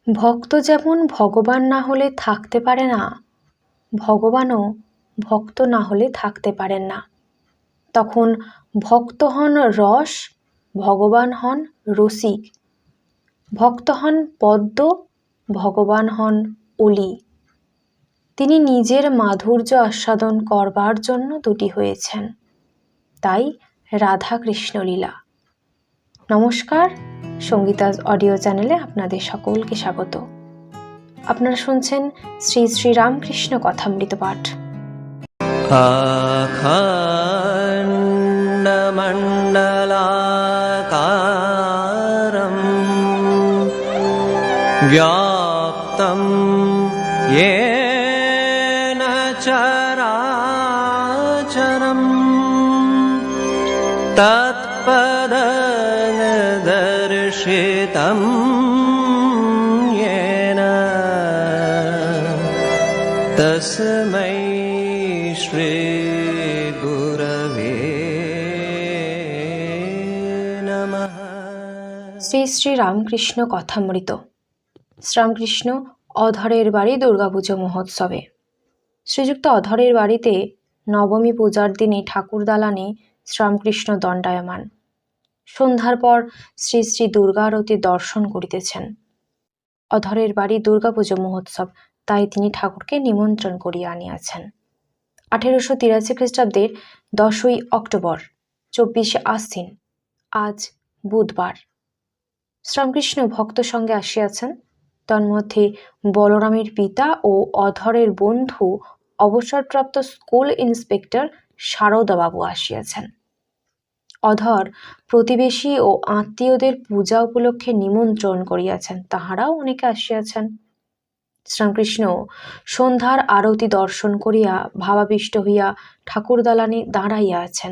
ভক্ত যেমন ভগবান না হলে থাকতে পারে না, ভগবানও ভক্ত না হলে থাকতে পারেন না। তখন ভক্ত হন রস, ভগবান হন রসিক। ভক্ত হন পদ্ম, ভগবান হন অলি। তিনি নিজের মাধুর্য আস্বাদন করবার জন্য দুটি হয়েছেন, তাই রাধা কৃষ্ণ লীলা। নমস্কার, সঙ্গীতাজ অডিও চ্যানেলে আপনাদের সকলকে স্বাগত। আপনারা শুনছেন শ্রী শ্রী রামকৃষ্ণ কথামৃত পাঠ। আখণ্ডমণ্ডলাকারম व्याप्तं येन चराचरं तत्पददर्शितं येन तस्मै श्रीगुरवे नमः। শ্রী শ্রী রামকৃষ্ণ কথামৃত। শ্রীরামকৃষ্ণ অধরের বাড়ি দুর্গাপুজো মহোৎসবে। শ্রীযুক্ত অধরের বাড়িতে নবমী পূজার দিনে ঠাকুর দালানে শ্রীরামকৃষ্ণ দণ্ডায়মান। সন্ধ্যার পর শ্রী শ্রী দুর্গারতি দর্শন করিতেছেন। অধরের বাড়ি দুর্গাপুজো মহোৎসব, তাই তিনি ঠাকুরকে নিমন্ত্রণ করিয়া আনিয়াছেন। 1883 খ্রিস্টাব্দের 10ই অক্টোবর, 24শে আশ্বিন, আজ বুধবার। শ্রীরামকৃষ্ণ ভক্ত সঙ্গে আসিয়াছেন। তন্মধ্যে বলরামের পিতা ও অধরের বন্ধু অবসরপ্রাপ্ত স্কুল ইন্সপেক্টর শারদাবাবু আসিয়াছেন। অধর প্রতিবেশী ও আত্মীয়দের পূজা উপলক্ষে নিমন্ত্রণ করিয়াছেন, তাহারাও অনেকে আসিয়াছেন। শ্রীরামকৃষ্ণ সন্ধ্যার আরতি দর্শন করিয়া ভাবাবিষ্ট হইয়া ঠাকুর দালানে দাঁড়াইয়া আছেন।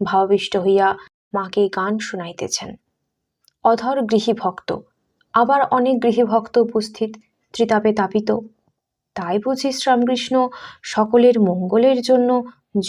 ভাবাবিষ্ট হইয়া মাকে গান শুনাইতেছেন। অধর গৃহী ভক্ত, আবার অনেক গৃহী ভক্ত উপস্থিত, ত্রিতাপে তাপিত। তাই বুঝি শ্রীরামকৃষ্ণ সকলের মঙ্গলের জন্য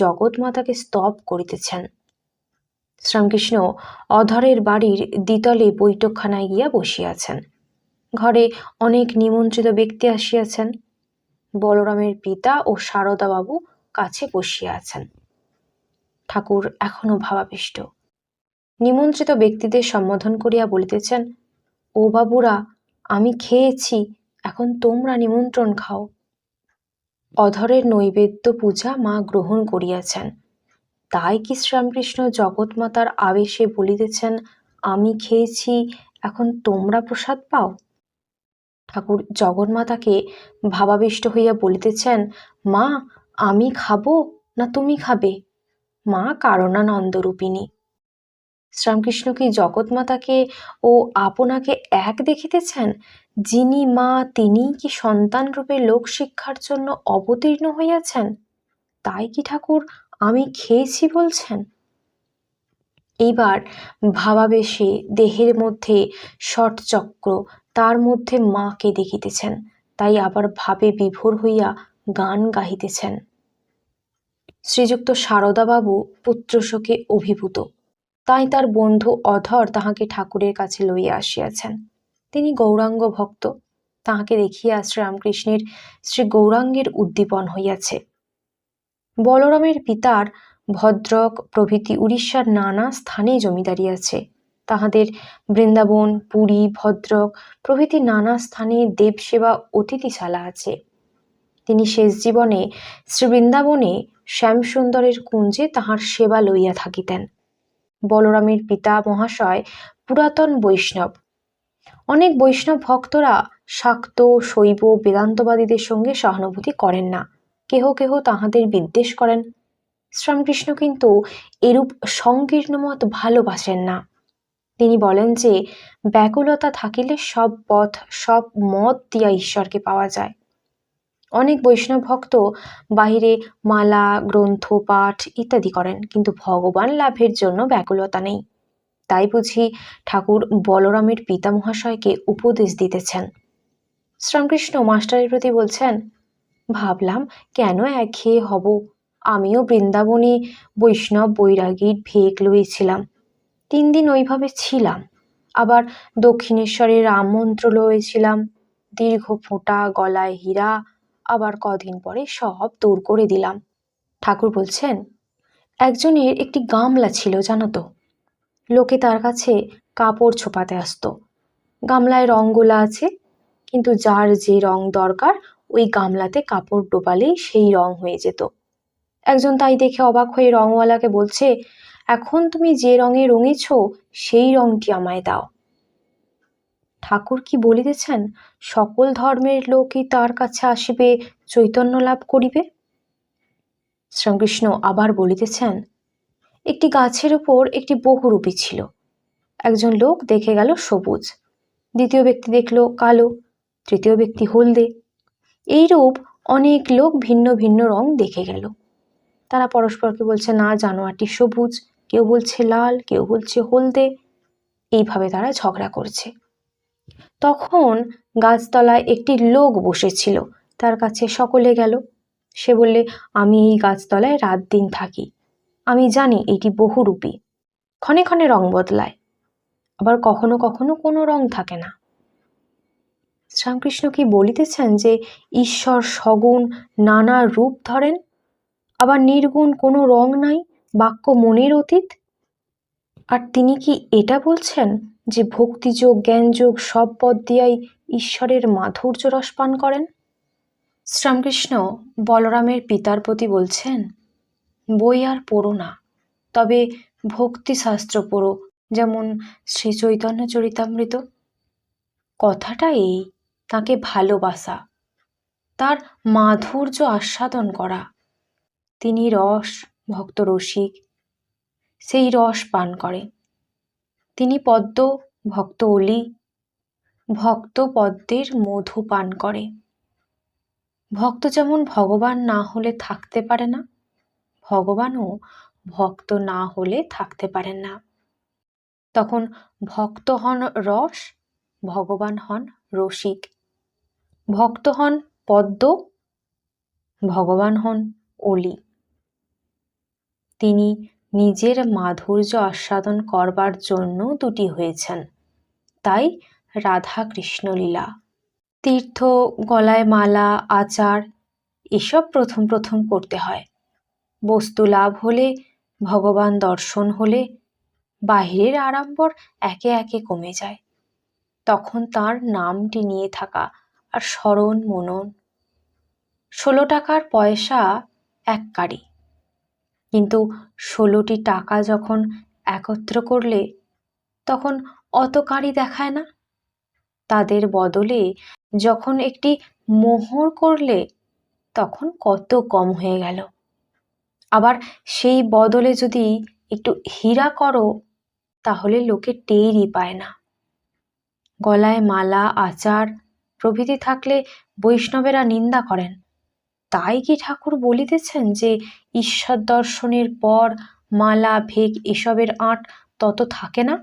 জগৎমাতাকে স্তব করিতেছেন। শ্রীরামকৃষ্ণ অধরের বাড়ির দ্বিতলে বৈঠকখানায় গিয়া বসিয়াছেন। ঘরে অনেক নিমন্ত্রিত ব্যক্তি আসিয়াছেন। বলরামের পিতা ও শারদাবাবু কাছে বসিয়া আছেন। ঠাকুর এখনো ভাবাবিষ্ট। নিমন্ত্রিত ব্যক্তিদের সম্বোধন করিয়া বলিতেছেন, ও বাবুরা, আমি খেয়েছি, এখন তোমরা নিমন্ত্রণ খাও। অধরের নৈবেদ্য পূজা মা গ্রহণ করিয়াছেন, তাই কি শ্রীরামকৃষ্ণ জগৎমাতার আবেশে বলিতেছেন, আমি খেয়েছি, এখন তোমরা প্রসাদ পাও? ঠাকুর জগন্মাতাকে ভাবাবিষ্ট হইয়া বলিতেছেন, মা, আমি খাবো না তুমি খাবে? মা কারণানন্দরূপিণী। শ্রীরামকৃষ্ণ কি জগৎমাতাকে ও আপনাকে এক দেখিতেছেন? যিনি মা, তিনি কি সন্তান রূপে লোক শিক্ষার জন্য অবতীর্ণ হইয়াছেন? তাই কি ঠাকুর আমি খেয়েছি বলছেন? এইবার ভাবাবেশে দেহের মধ্যে ষটচক্র, তার মধ্যে মাকে দেখিতেছেন, তাই আবার ভাবে বিভোর হইয়া গান গাহিতেছেন। শ্রীযুক্ত শারদাবাবু পুত্রশোকে অভিভূত, তাই তার বন্ধু অধর তাহাকে ঠাকুরের কাছে লইয়া আসিয়াছেন। তিনি গৌরাঙ্গ ভক্ত, তাহাকে দেখিয়া শ্রীরামকৃষ্ণের শ্রী গৌরাঙ্গের উদ্দীপন হইয়াছে। বলরামের পিতার ভদ্রক প্রভৃতি উড়িষ্যার নানা স্থানে জমিদারি আছে। তাহাদের বৃন্দাবন, পুরী, ভদ্রক প্রভৃতি নানা স্থানে দেবসেবা অতিথিশালা আছে। তিনি শেষ জীবনে শ্রী বৃন্দাবনে শ্যামসুন্দরের কুঞ্জে তাহার সেবা লইয়া থাকিতেন। বলরামের পিতা মহাশয় পুরাতন বৈষ্ণব। অনেক বৈষ্ণব ভক্তরা শাক্ত, শৈব, বেদান্তবাদীদের সঙ্গে সহানুভূতি করেন না, কেহ কেহ তাহাদের বিদ্বেষ করেন। শ্রীরামকৃষ্ণ কিন্তু এরূপ সংকীর্ণ মত ভালোবাসেন না। তিনি বলেন যে ব্যাকুলতা থাকিলে সব পথ, সব মত দিয়া ঈশ্বরকে পাওয়া যায়। অনেক বৈষ্ণব ভক্ত বাহিরে মালা, গ্রন্থ পাঠ ইত্যাদি করেন, কিন্তু ভগবান লাভের জন্য ব্যাকুলতা নেই। তাই বুঝি ঠাকুর বলরামের পিতা মহাশয়কে উপদেশ দিতেছেন। শ্রীরামকৃষ্ণ মাস্টারের প্রতি বলছেন, ভাবলাম কেন একঘেয়ে হব, আমিও বৃন্দাবনে বৈষ্ণব বৈরাগীর ভেক লইছিলাম, 3 দিন ওইভাবে ছিলাম, আবার দক্ষিণেশ্বরে রাম মন্ত্র লয়েছিলাম, দীর্ঘ ফোঁটা, গলায় হীরা, আবার কদিন পরে সব দূর করে দিলাম। ঠাকুর বলছেন, একজনের একটি গামলা ছিল জানো তো। লোকে তার কাছে কাপড় ছোপাতে আসতো। গামলায় রঙগুলা আছে, কিন্তু যার যে রং দরকার ওই গামলাতে কাপড় ডোবালেই সেই রং হয়ে যেত। একজন তাই দেখে অবাক হয়ে রংওয়ালাকে বলছে, এখন তুমি যে রঙে রঙেছ সেই রংটি আমায় দাও। ঠাকুর কি বলিতেছেন, সকল ধর্মের লোকই তার কাছে আসিবে, চৈতন্য লাভ করিবে। শ্রীকৃষ্ণ আবার বলিতেছেন, একটি গাছের উপর একটি বহুরূপী ছিল। একজন লোক দেখে গেল সবুজ, দ্বিতীয় ব্যক্তি দেখল কালো, তৃতীয় ব্যক্তি হলদে। এইরূপ অনেক লোক ভিন্ন ভিন্ন রং দেখে গেল। তারা পরস্পরকে বলছে, না জানোয়ারটি সবুজ, কেউ বলছে লাল, কেউ বলছে হলদে। এইভাবে তারা ঝগড়া করছে। তখন গাছতলায় একটি লোক বসেছিল, তার কাছে সকলে গেল। সে বললে, আমি এই গাছতলায় রাত দিন থাকি, আমি জানি এটি বহুরূপী, ক্ষণে ক্ষণে রং বদলায়, আবার কখনো কখনো কোনো রং থাকে না। শ্রীকৃষ্ণ কি বলিতেছেন যে ঈশ্বর সগুণ, নানা রূপ ধরেন, আবার নির্গুণ, কোনো রং নাই, বাক্য মনের অতীত? আর তিনি কি এটা বলছেন যে ভক্তিযোগ, জ্ঞানযোগ সব পদ দিয়াই ঈশ্বরের মাধুর্য রস পান করেন? শ্রীকৃষ্ণ বলরামের পিতার প্রতি বলছেন, বই আর পড়ো না, তবে ভক্তিশাস্ত্র পড়ো, যেমন শ্রী চৈতন্য চরিতামৃত। কথাটা এই, তাকে ভালোবাসা, তার মাধুর্য আস্বাদন করা। তিনি রস, ভক্ত রসিক, সেই রস পান করে। তিনি পদ্ম, ভক্ত অলি, ভক্ত পদ্মের মধু পান করে। ভক্ত যেমন ভগবান না হলে থাকতে পারে না, ভগবানও ভক্ত না হলে থাকতে পারেন না। তখন ভক্ত হন রস, ভগবান হন রসিক। ভক্ত হন পদ্ম, ভগবান হন অলি। তিনি নিজের মাধুর্য আস্বাদন করবার জন্য দুটি হয়েছেন, তাই রাধা কৃষ্ণ লীলা। তীর্থ, গলায় মালা, আচার এসব প্রথম প্রথম করতে হয়। বস্তু লাভ হলে, ভগবান দর্শন হলে বাহিরের আড়ম্বর একে একে কমে যায়। তখন তার নামটি নিয়ে থাকা আর স্মরণ মনন। 16 টাকার পয়সা এক কারি, কিন্তু 16টি টাকা যখন একত্র করলে তখন অত কারি দেখায় না। তাদের বদলে যখন একটি মোহর করলে তখন কত কম হয়ে গেল। আবার সেই বদলে যদি একটু হীরা করো তাহলে লোকে টেরই পায় না। গলায় মালা, আচার প্রভৃতি থাকলে বৈষ্ণবেরা নিন্দা করেন। তাই কি ঠাকুর বলিতেছেন যে ঈশ্বর দর্শনের পর মালা, ভেক এসবের আঁট তত থাকে না?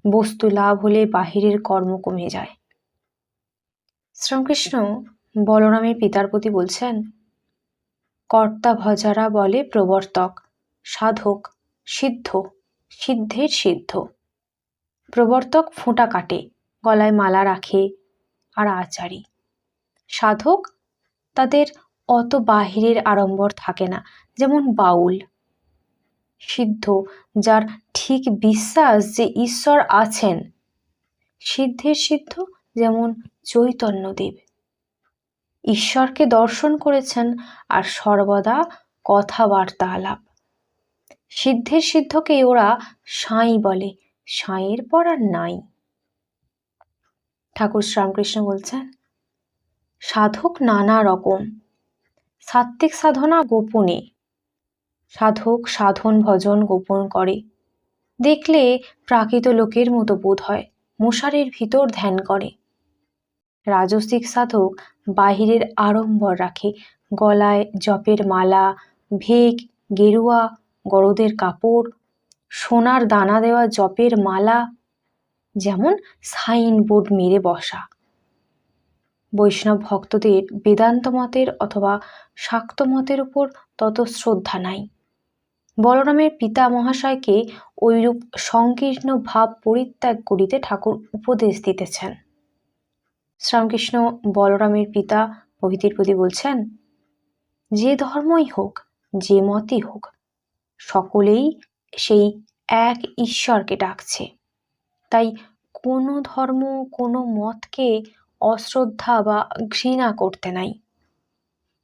বস্তু লাভ হলে বাহিরের কর্ম কমে যায়। শ্রীকৃষ্ণ বলরামের পিতার প্রতি বলছেন, কর্তা ভজারা বলে প্রবর্তক, সাধক সিদ্ধ, সিদ্ধের সিদ্ধ। প্রবর্তক ফোঁটা কাটে, গলায় মালা রাখে আর আচারী। সাধক, তাদের অত বাহিরের আড়ম্বর থাকে না, যেমন বাউল। সিদ্ধ, যার ঠিক বিশ্বাস যে ঈশ্বর আছেন। সিদ্ধের সিদ্ধ, যেমন চৈতন্যদেব ঈশ্বরকে দর্শন করেছেন আর সর্বদা কথাবার্তা আলাপ। সিদ্ধের সিদ্ধকে ওরা সাঁই বলে, সাঁইয়ের পর আর নাই। ঠাকুর শ্রীরামকৃষ্ণ বলছেন, সাধক নানা রকম, সাত্ত্বিক সাধনা গোপনে। সাধক সাধন ভজন গোপন করে, দেখলে প্রাকৃত লোকের মতো বোধ হয়, মশারির ভিতর ধ্যান করে। রাজসিক সাধক বাহিরের আড়ম্বর রাখে, গলায় জপের মালা, ভেক, গেরুয়া গরদের কাপড়, সোনার দানা দেওয়া জপের মালা, যেমন সাইনবোর্ড মেরে বসা। বৈষ্ণব ভক্তদের বেদান্ত মতের অথবা শাক্ত মতের উপর তত শ্রদ্ধা নাই। বলরামের পিতা মহাশয়কে ঐরূপ সংকীর্ণ ভাব পরিত্যাগ করিতে ঠাকুর উপদেশ দিতেছেন। শ্রীরামকৃষ্ণ বলরামের পিতা প্রভৃতির প্রতি বলছেন, যে ধর্মই হোক, যে মতই হোক, সকলেই সেই এক ঈশ্বরকে ডাকছে। তাই কোনো ধর্ম, কোনো মতকে অশ্রদ্ধা বা ঘৃণা করতে নাই।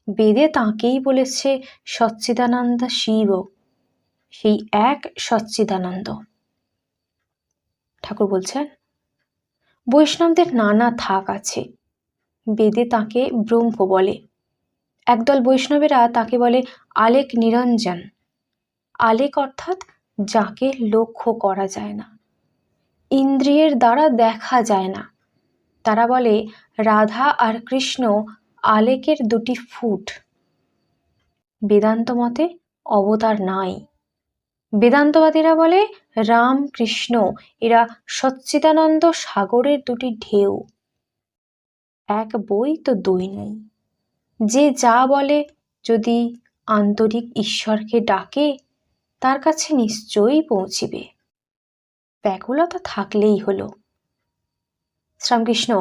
বেদে তাঁকেই বলেছে সচ্চিদানন্দ শিব, সেই এক সচ্চিদানন্দ। ঠাকুর বলছেন, বৈষ্ণবদের নানা থাক আছে। বেদে তাকে ব্রহ্ম বলে। একদল বৈষ্ণবেরা তাকে বলে আলেক নিরঞ্জন। আলেক অর্থাৎ যাকে লক্ষ্য করা যায় না, ইন্দ্রিয়ের দ্বারা দেখা যায় না। তারা বলে রাধা আর কৃষ্ণ আলেকের দুটি ফুট। বেদান্ত মতে অবতার নাই। বেদান্তবাদীরা বলে রাম কৃষ্ণ এরা সচ্চিদানন্দ সাগরের দুটি ঢেউ। এক বই তো দুই নেই। যে যা বলে, যদি আন্তরিক ঈশ্বরকে ডাকে, তার কাছে নিশ্চয়ই পৌঁছিবে। ব্যাকুলতা থাকলেই হলো। শ্রীরামকৃষ্ণ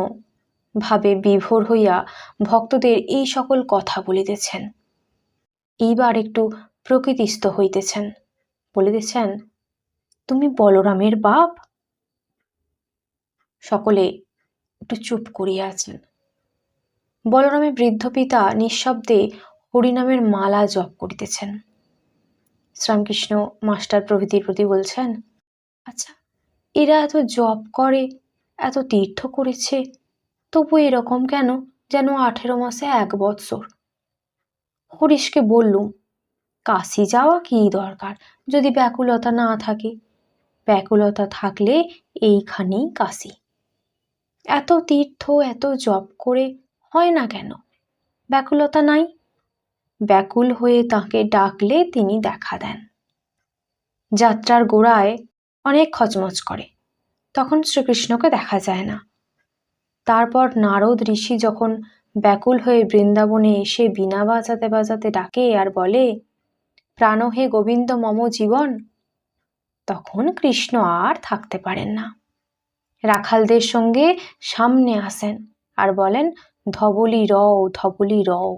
ভাবে বিভোর হইয়া ভক্তদের এই সকল কথা বলিতেছেন। এইবার একটু প্রকৃতিস্থ হইতেছেন, বলিতেছেন, তুমি বলরামের বাপ? সকলে একটু চুপ করিয়া আছেন। বলরামের বৃদ্ধ পিতা নিঃশব্দে হরিনামের মালা জপ করিতেছেন। শ্রীরামকৃষ্ণ মাস্টার প্রভৃতির প্রতি বলছেন, আচ্ছা, এরা এত জপ করে, এত তীর্থ করেছে, তবু এরকম কেন, যেন 18 মাসে 1 বৎসর। হরিশকে বললুম, কাশি যাওয়া কি দরকার যদি ব্যাকুলতা না থাকে? ব্যাকুলতা থাকলে এইখানেই কাশি। এত তীর্থ, এত জপ করে হয় না কেন? ব্যাকুলতা নাই। ব্যাকুল হয়ে তাকে ডাকলে তিনি দেখা দেন। যাত্রার গোড়ায় অনেক খচমচ করে, তখন শ্রীকৃষ্ণকে দেখা যায় না। তারপর নারদ ঋষি যখন ব্যাকুল হয়ে বৃন্দাবনে এসে বীণা বাজাতে বাজাতে ডাকে আর বলে, প্রাণ হে গোবিন্দ মম জীবন, তখন কৃষ্ণ আর থাকতে পারেন না। রাখালদের সঙ্গে সামনে আসেন আর বলেন, ধবলি রও, ধবলি রও।